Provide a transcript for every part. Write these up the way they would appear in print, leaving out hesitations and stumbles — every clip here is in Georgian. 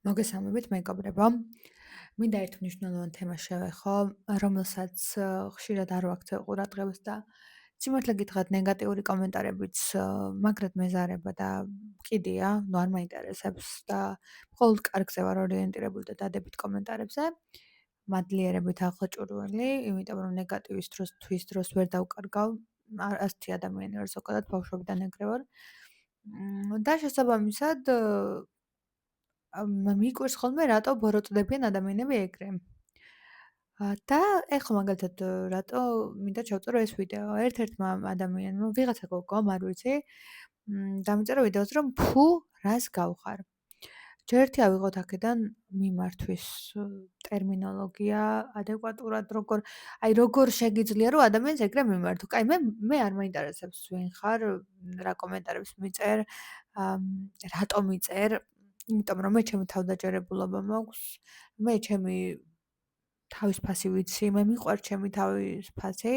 მოგესალმებით მეგობრებო. მინდა ერთ მნიშვნელოვან თემას შევეხო, რომელსაც ხშირად არ ვაქცევ ყურადღებას და სიმართლე გითხრათ ნეგატიური კომენტარებიც მაგრად მეზარება და მყიდია, ნუ არ მაინტერესებს და მხოლოდ კარგზე ვარ ორიენტირებული და დადებით კომენტარებზე. მადლიერებით ახოჭურველი, იმიტომ რომ ნეგატივის დროს თვის დროს ვერ დავკარგავ. ასეთი ადამიანი ვარ ზოგადად ბავშვობიდან ეგრე ვარ. და შესაბამისად მიკვირს ხოლმე რატო ბოროტდებიან ადამიანები ეგრე. და ეხლა მაგალითად რატო მინდა ჩავწერო ეს ვიდეო. ერთ-ერთმა ადამიანმა ვიღაცა გოგომ არ ვიცი, დამიწერა ვიდეოზე რომ ფუ რას გავხარ. ჯერ ერთი ავიღოთ აქედან მიმართვის ტერმინოლოგია ადეკვატურად როგორ შეგიძლია რომ ადამიანს ეგრე მიმართო. კაი მე არ მაინტერესებს ვინ ხარ, რა კომენტარებს მიწერ, რატომ მიწერ, იმიტომ რომ მე ჩემი თავდაჯერებულობა მაქვს, მე ჩემი თავის ფასი ვიცი, მე მიყვარს ჩემი თავის ფასი,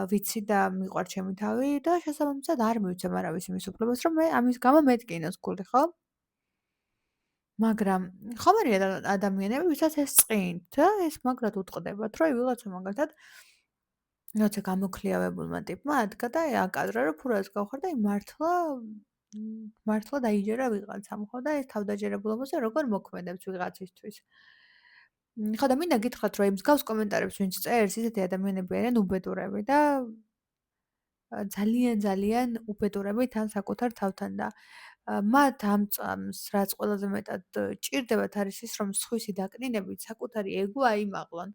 ვიცი და მიყვარს ჩემი თავი და შესაბამისად არ მივცემ არავის იმის უფლებას, რომ მე ამის გამო მეტკინოს გული, ხო? მაგრამ ხომ არის ადამიანები, ვისაც ეს წინთ და ეს მაგრად უტყდებათ, რომ ვიღაცა მაგალითად როცა გამოქლიავებულმა ტიპმა ადგა და აკადრა, რომ ფუ რას გავხარ და მართლა დაიჯერა ვიღაცამ, ხო და ეს თავდაჯერებულობაზე როგორ მოქმედებს ვიღაცისთვის. ხო და მინდა გითხრათ, რომ იმ მსგავს კომენტარებს ვინც წერს, ისეთი ადამიანები არიან უბედურები და ძალიან უბედურები თან საკუთარ თავთან და მათ ამ წამს რაც ყველაზე მეტად ჭირდებათ არის ის, რომ სხვისი დაკნინებით საკუთარი ეგო აიმაღლონ.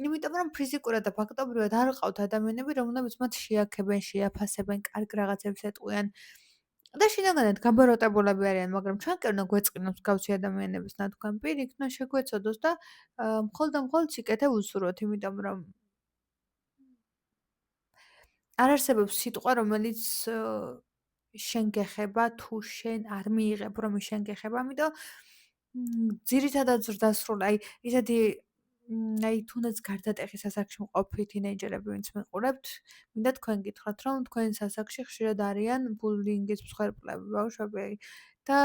იმიტომ რომ ფიზიკურად და ფაქტობრივად არ ყავთ ადამიანები, რომლებიც მათ შეაქებენ, შეაფასებენ, კარგ რაღაცებს ეტყვიან და შინაგანად გაბოროტებულები არიან, მაგრამ ჩვენ კი უნდა გვეწყინოს მსგავსი ადამიანების ნათქვამ პირიქით, უნდა შეგვეცოდოს და მხოლოდ და მხოლოდ სიკეთე ვუსურვოთ, იმიტომ რომ არ არსებობს სიტყვა, რომელიც შენ გეხება თუ შენ არ მიიღებ, რომ ის შენ გეხება, ამიტომ ძირითადად ზრდასრულ აი ისეთი აი თუნდაც გარდატეხის სასაკში მყოფი თინეიჯერები ვინც მიყურებთ, მინდა თქვენ გითხრათ, რომ თქვენ სასაკში ხშირად არიან ბულინგის მსხვერპლები, ბავშვები და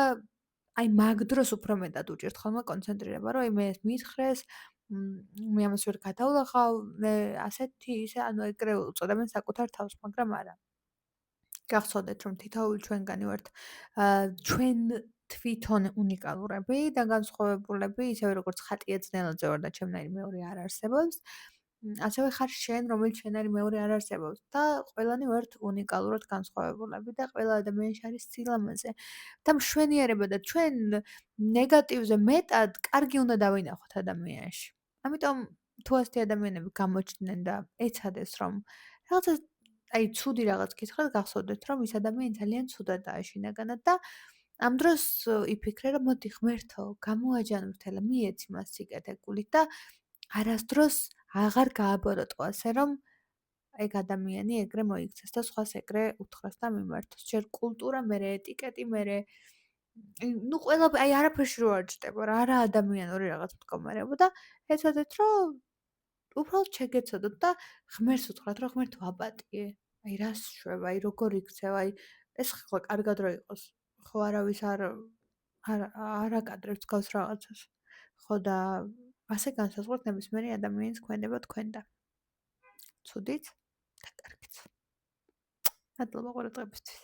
აი მაგ დროს უფრო მეტად უჭირთ ხოლმე კონცენტრირება, რომ აი მე ეს მითხრეს, მე ამას ვერ გადავლახავ, მე ასეთი ისე, ანუ ეგრე უწოდებენ საკუთარ თავს, მაგრამ არა. გახსოვდეთ, რომ თითოეული ჩვენგანი ვართ ჩვენ თვითონ უნიკალურები და განსხვავებულები, ისევე როგორც ხატია ძნელაძე ვარ და ჩემნაირი მეორე არ არსებობს. ასევე ხარ შენ, რომელიც შენაირი მეორე არ არსებობს და ყველანი ვართ უნიკალურად განსხვავებულები და ყველა ადამიანში არის სილამაზე. და მშვენიერება და ჩვენ ნეგატივზე მეტად კარგი უნდა დავინახოთ ადამიანში. ამიტომ თუ ასეთი ადამიანები გამოჩნდნენ და ეცადეს რომ რაღაცა აი ცუდი რაღაც გითხრათ, გახსოვდეთ, რომ ის ადამიანი ძალიან ცუდადაა შინაგანად და ამ დროს იფიქრე, რომ მოდი ღმერთო, გამოაჯანმრთელე, მიეცი მას სიკეთე გულით და არასდროს აღარ გააბოროტო ასე, რომ ეგ ადამიანი ეგრე მოიქცეს და სხვას ეგრე უთხრას და მიმართოს. ჯერ კულტურა, მერე ეტიკეტი, მერე ნუ ყველა აი არაფერში რო არ ჭდება რა, არა ადამიანური რაღაც მდგომარეობა და ეცადეთ, რომ უბრალოდ შეგეცოდოთ და ღმერთს უთხრათ, რომ ღმერთო აპატიე. აი რას შვებ, აი როგორ იქცევ, აი ეს ხო კარგად რო იყოს. ხო არავის არ აკადრებს გავს რაღაცას. ხო და ასე განსაზღვროთ ნებისმიერი ადამიანის ქმედება თქვენდა. ცუდით და კარგით. მადლობა ყურადღებისთვის.